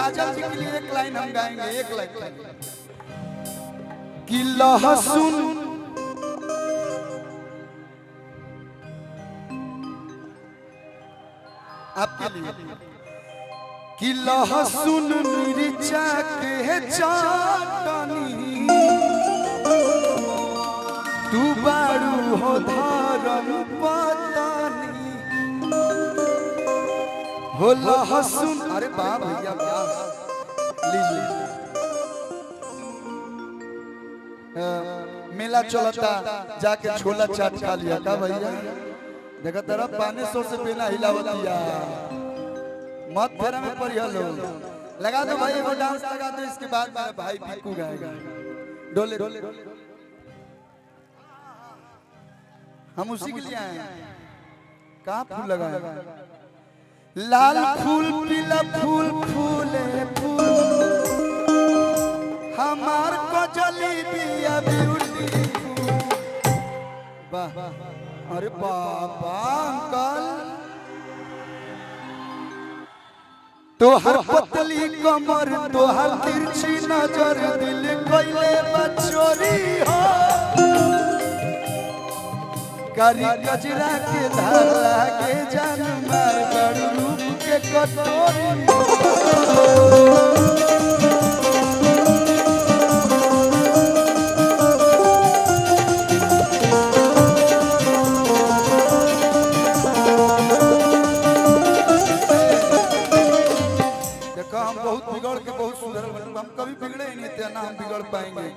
काजल जी के लिए एक लाइन हम गाएंगे, एक लाइन कि लहसुन आपके लिए कि लहसुन मिर्चा के चटनी तू बारू हो धर्म पत्नी हो लहसुन। अरे वाह भैया लीजिए मेला चलता जाके छोला चाट खा लिया का भैया। देखा तेरा 500 से बिना हिलावतिया मत फेरा में पड़ी लो। लगा दो भाई वो डांस लगा दो, इसके बाद में भाई भिक्कू गाएगा। डोले डोले हम उसी के लिए आए हैं। कहाँ फूल लगाए? लाल फूल पीला फूल फूले फूल हमार को जली दिया ब्यूटी। वाह अरे बाबा अंकल तो हर पतली कमर तो हर तिरछी नजर दिल कोइले बचोरी हो करी कजरा के धारा के जान मार बड़ रूप के कटोरी। हम बहुत बिगड़ के बहुत सुधर, हम कभी बिगड़े ही नहीं थे ना हम बिगड़ पाएंगे।